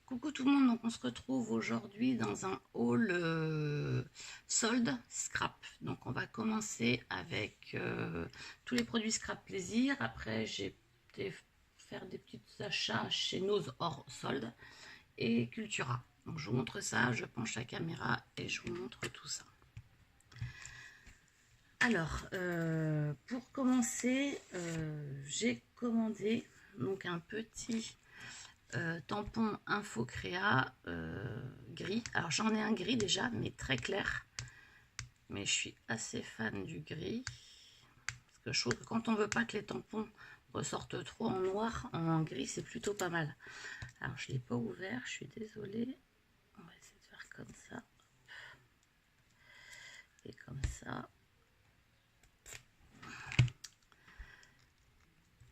Coucou tout le monde, donc on se retrouve aujourd'hui dans un haul solde scrap. Donc on va commencer avec tous les produits scrap plaisir. Après j'ai été faire des petits achats chez Nose hors solde et Cultura. Donc je vous montre ça, je penche la caméra et je vous montre tout ça. Alors pour commencer, j'ai commandé donc un petit tampon Infocréa gris. Alors j'en ai un gris déjà, mais très clair. Mais je suis assez fan du gris. Parce que je trouve que quand on veut pas que les tampons ressortent trop en noir, en gris c'est plutôt pas mal. Alors je ne l'ai pas ouvert, je suis désolée. On va essayer de faire comme ça. Et comme ça.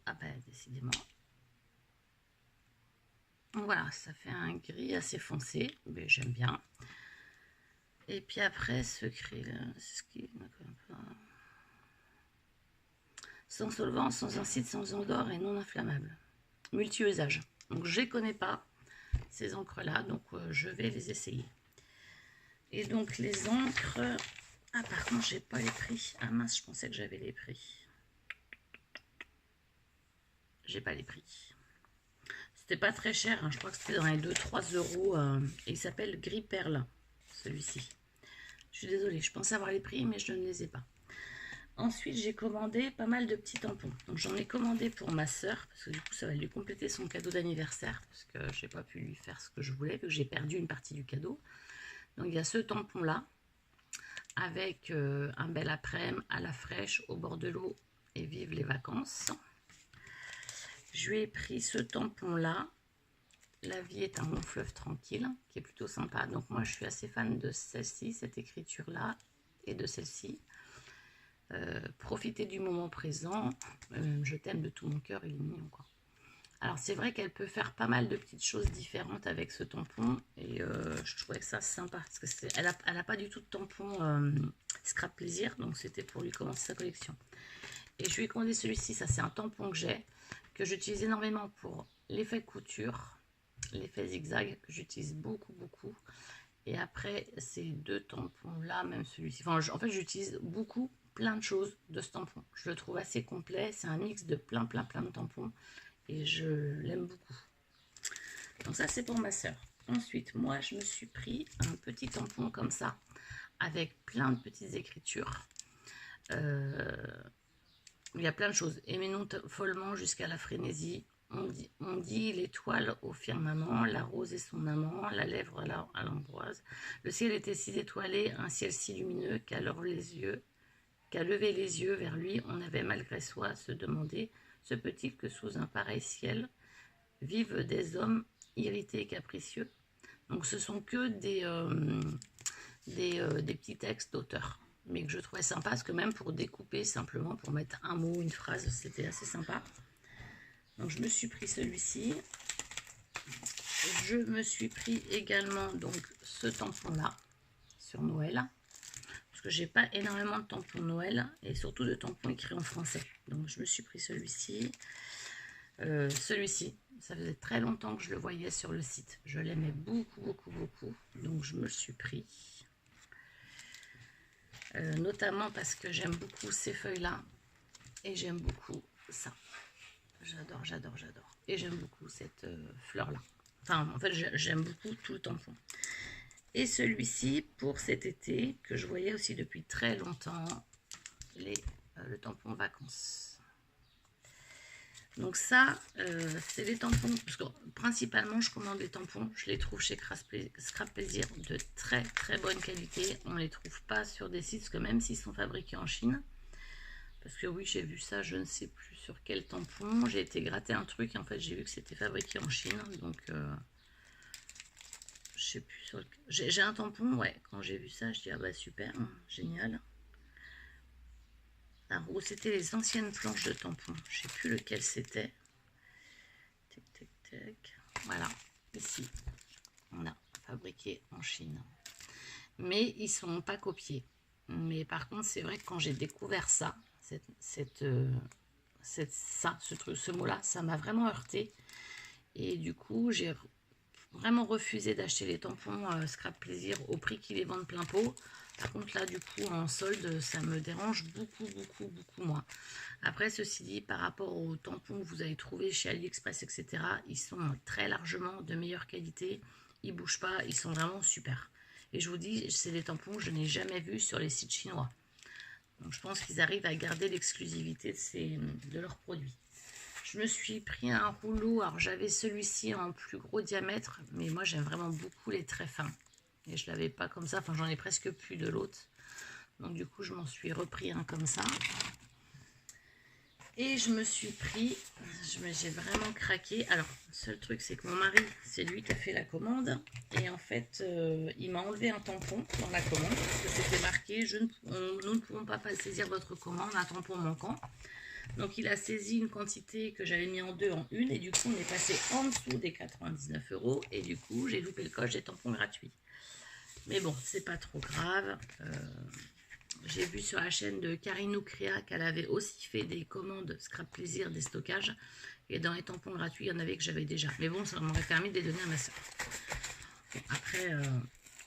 Ah ben décidément. Voilà, ça fait un gris assez foncé, mais j'aime bien. Et puis après, ce gris-là, c'est ce qui... Sans solvant, sans acide, sans odeur et non inflammable. Multi-usage. Donc je ne les connais pas, ces encres-là, donc je vais les essayer. Et donc les encres... Ah par contre, j'ai pas les prix. Ah mince, je pensais que j'avais les prix. J'ai pas les prix. C'était pas très cher, hein. Je crois que c'était dans les 2-3 euros. Et il s'appelle Gris Perle, celui-ci. Je suis désolée, je pensais avoir les prix, mais je ne les ai pas. Ensuite, j'ai commandé pas mal de petits tampons. Donc, j'en ai commandé pour ma soeur, parce que du coup, ça va lui compléter son cadeau d'anniversaire, parce que je n'ai pas pu lui faire ce que je voulais, vu que j'ai perdu une partie du cadeau. Donc, il y a ce tampon-là, avec un bel après-midi à la fraîche, au bord de l'eau, et vive les vacances. Je lui ai pris ce tampon-là. La vie est un long fleuve tranquille, qui est plutôt sympa. Donc, moi, je suis assez fan de celle-ci, cette écriture-là, et de celle-ci. Profiter du moment présent, je t'aime de tout mon cœur, il est mignon quoi. Alors c'est vrai qu'elle peut faire pas mal de petites choses différentes avec ce tampon et je trouvais que ça sympa parce que elle a pas du tout de tampon scrap plaisir, donc c'était pour lui commencer sa collection. Et je lui ai commandé celui-ci, ça c'est un tampon que j'utilise énormément pour l'effet couture, l'effet zigzag que j'utilise beaucoup. Et après ces deux tampons là, même celui-ci, enfin en fait j'utilise beaucoup plein de choses de ce tampon. Je le trouve assez complet, c'est un mix de plein de tampons et je l'aime beaucoup. Donc ça c'est pour ma soeur. Ensuite moi je me suis pris un petit tampon comme ça avec plein de petites écritures. Il y a plein de choses. Aimez-nous follement jusqu'à la frénésie. On dit l'étoile au firmament, la rose et son amant, la lèvre à l'ambroise. Le ciel était si étoilé, un ciel si lumineux qu'à lever les yeux vers lui, on avait malgré soi à se demander, se peut-il que sous un pareil ciel vivent des hommes irrités et capricieux. Donc ce sont que des petits textes d'auteurs, mais que je trouvais sympa, parce que même pour découper simplement, pour mettre un mot, une phrase, c'était assez sympa. Donc je me suis pris celui-ci. Je me suis pris également donc ce tampon-là sur Noël. Parce que j'ai pas énormément de tampons Noël et surtout de tampons écrits en français. Donc je me suis pris celui-ci. Celui-ci, ça faisait très longtemps que je le voyais sur le site. Je l'aimais beaucoup. Donc je me le suis pris. Notamment parce que j'aime beaucoup ces feuilles-là. Et j'aime beaucoup ça. J'adore. Et j'aime beaucoup cette fleur-là. Enfin, en fait, j'aime beaucoup tout le tampon. Et celui-ci, pour cet été, que je voyais aussi depuis très longtemps, le tampon vacances. Donc ça, c'est les tampons, parce que principalement, je commande les tampons. Je les trouve chez Scrap Plaisir de très bonne qualité. On ne les trouve pas sur des sites, parce que même s'ils sont fabriqués en Chine, parce que oui, j'ai vu ça, je ne sais plus sur quel tampon. J'ai été gratter un truc et en fait, j'ai vu que c'était fabriqué en Chine. Donc, je sais plus sur le... J'ai un tampon, ouais. Quand j'ai vu ça, je dis, ah bah super, génial. Alors, c'était les anciennes planches de tampons. Je sais plus lequel c'était. Tac. Voilà, ici, on a fabriqué en Chine. Mais ils sont pas copiés. Mais par contre, c'est vrai que quand j'ai découvert ça, ce mot-là, ça m'a vraiment heurté. Et du coup, j'ai vraiment refusé d'acheter les tampons Scrap Plaisir au prix qu'ils les vendent plein pot. Par contre, là, du coup, en solde, ça me dérange beaucoup moins. Après, ceci dit, par rapport aux tampons que vous allez trouver chez AliExpress, etc., ils sont très largement de meilleure qualité. Ils ne bougent pas, ils sont vraiment super. Et je vous dis, c'est des tampons que je n'ai jamais vus sur les sites chinois. Donc, je pense qu'ils arrivent à garder l'exclusivité de leurs produits. Je me suis pris un rouleau, alors j'avais celui-ci en plus gros diamètre, mais moi j'aime vraiment beaucoup les très fins. Et je l'avais pas comme ça, enfin j'en ai presque plus de l'autre. Donc du coup je m'en suis repris un comme ça. Et je me suis pris, j'ai vraiment craqué. Alors, seul truc c'est que mon mari, c'est lui qui a fait la commande. Et en fait, il m'a enlevé un tampon dans la commande. Parce que c'était marqué, nous ne pouvons pas saisir votre commande, un tampon manquant. Donc il a saisi une quantité que j'avais mis en deux en une et du coup on est passé en dessous des 99 € et du coup j'ai loupé le coche des tampons gratuits. Mais bon, c'est pas trop grave. J'ai vu sur la chaîne de Karinou Créa qu'elle avait aussi fait des commandes Scrap Plaisir, des stockages. Et dans les tampons gratuits, il y en avait que j'avais déjà. Mais bon, ça m'aurait permis de les donner à ma soeur. Bon, après,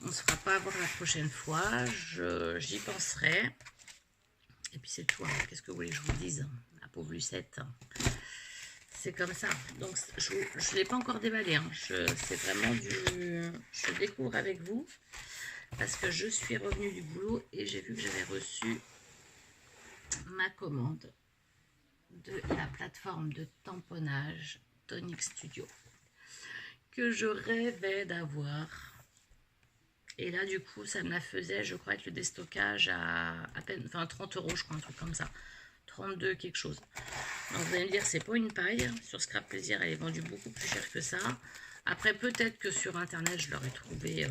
on ne se fera pas avoir la prochaine fois. J'y penserai. Et puis c'est tout. Qu'est-ce que vous voulez que je vous dise? La pauvre Lucette. C'est comme ça. Donc, je ne l'ai pas encore déballé. Hein. C'est vraiment je découvre avec vous. Parce que je suis revenue du boulot et j'ai vu que j'avais reçu ma commande de la plateforme de tamponnage Tonic Studio. Que je rêvais d'avoir. Et là, du coup, ça me la faisait, je crois, avec le déstockage à peine, enfin 30 €, je crois, un truc comme ça. 32 quelque chose. Donc vous allez me dire, c'est pas une paille. Sur Scrap Plaisir, elle est vendue beaucoup plus cher que ça. Après, peut-être que sur Internet, je l'aurais trouvé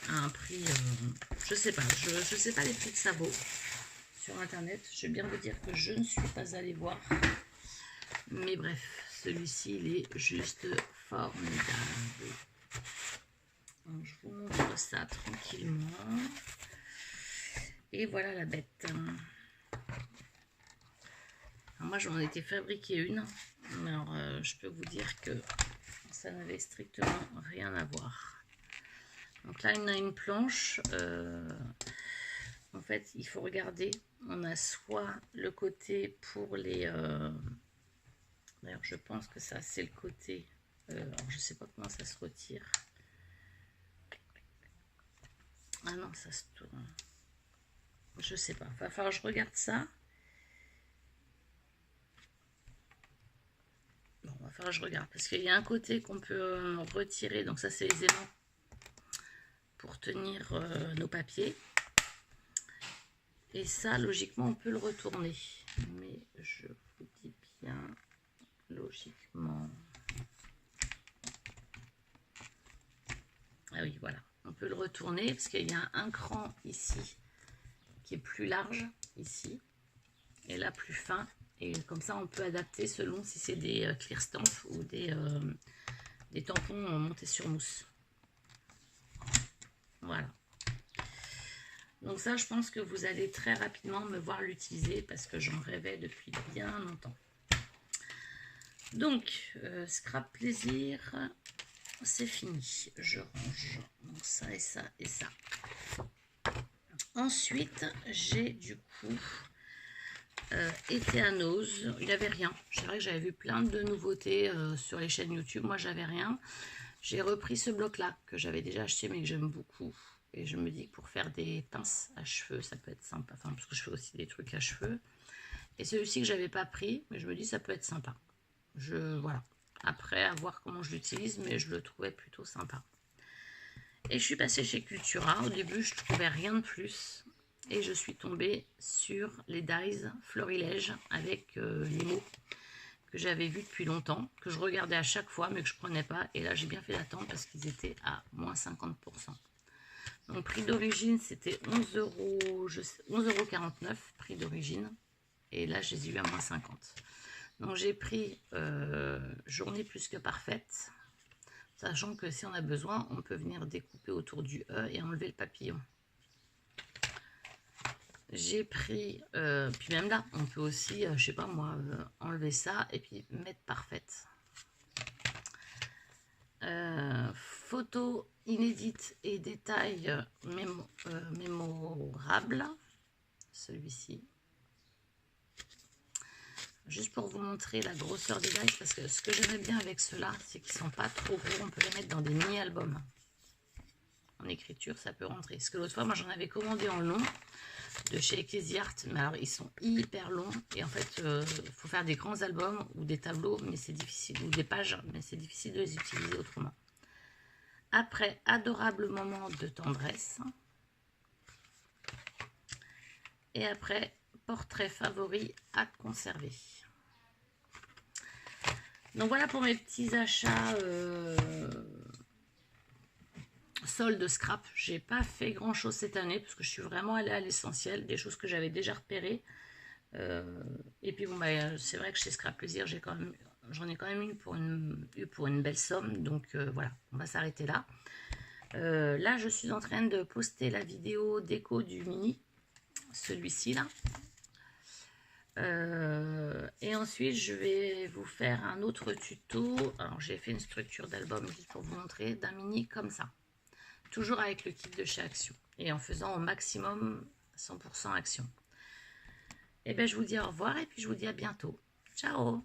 à un prix, je sais pas. Je sais pas les prix que ça vaut sur Internet. Je vais bien vous dire que je ne suis pas allée voir. Mais bref, celui-ci, il est juste formidable. Donc, je vous montre ça tranquillement. Et voilà la bête. Alors moi, j'en étais fabriqué une. Alors, je peux vous dire que ça n'avait strictement rien à voir. Donc là, on a une planche. En fait, il faut regarder. On a soit le côté pour les... D'ailleurs, je pense que ça, c'est le côté... alors, je ne sais pas comment ça se retire. Ah non, ça se tourne. Je sais pas. Il va falloir que je regarde ça. Bon, il va falloir que je regarde. Parce qu'il y a un côté qu'on peut retirer. Donc ça, c'est les aimants pour tenir nos papiers. Et ça, logiquement, on peut le retourner. Mais je vous dis bien, logiquement... Ah oui, voilà. On peut le retourner parce qu'il y a un cran ici qui est plus large, ici. Et là, plus fin. Et comme ça, on peut adapter selon si c'est des clear stamps ou des tampons montés sur mousse. Voilà. Donc ça, je pense que vous allez très rapidement me voir l'utiliser parce que j'en rêvais depuis bien longtemps. Donc, Scrap Plaisir, c'est fini. Je range donc ça et ça et ça. Ensuite, j'ai du coup été à Nose. Il n'y avait rien. C'est vrai que j'avais vu plein de nouveautés sur les chaînes YouTube. Moi, j'avais rien. J'ai repris ce bloc-là que j'avais déjà acheté mais que j'aime beaucoup. Et je me dis que pour faire des pinces à cheveux, ça peut être sympa. Enfin, parce que je fais aussi des trucs à cheveux. Et celui-ci que j'avais pas pris, mais je me dis ça peut être sympa. Voilà. Après, à voir comment je l'utilise, mais je le trouvais plutôt sympa. Et je suis passée chez Cultura. Au début, je trouvais rien de plus. Et je suis tombée sur les Dies Florilège avec les mots que j'avais vus depuis longtemps, que je regardais à chaque fois, mais que je ne prenais pas. Et là, j'ai bien fait d'attendre parce qu'ils étaient à moins 50%. Donc, prix d'origine, c'était 11,49 €, prix d'origine. Et là, je les ai eu à moins 50. Donc, j'ai pris journée plus que parfaite. Sachant que si on a besoin, on peut venir découper autour du E et enlever le papillon. J'ai pris, puis même là, on peut aussi, je sais pas moi, enlever ça et puis mettre parfaite. photos inédites et détails mémorables. Celui-ci. Juste pour vous montrer la grosseur des dice, parce que ce que j'aimais bien avec ceux-là, c'est qu'ils sont pas trop gros. On peut les mettre dans des mini-albums. En écriture, ça peut rentrer. Parce que l'autre fois, moi, j'en avais commandé en long de chez Ecclesiart, mais alors ils sont hyper longs. Et en fait, il faut faire des grands albums ou des tableaux, mais c'est difficile, ou des pages, mais c'est difficile de les utiliser autrement. Après, adorable moment de tendresse. Et après, portrait favori à conserver. Donc voilà pour mes petits achats solde scrap. J'ai pas fait grand chose cette année parce que je suis vraiment allée à l'essentiel, des choses que j'avais déjà repérées. Et puis bon, bah, c'est vrai que chez Scrap Plaisir, j'en ai quand même eu pour une belle somme. Donc voilà, on va s'arrêter là. Là, je suis en train de poster la vidéo déco du mini, celui-ci là. Et ensuite je vais vous faire un autre tuto. Alors j'ai fait une structure d'album juste pour vous montrer, d'un mini comme ça, toujours avec le kit de chez Action et en faisant au maximum 100% Action. Et bien je vous dis au revoir et puis je vous dis à bientôt. Ciao.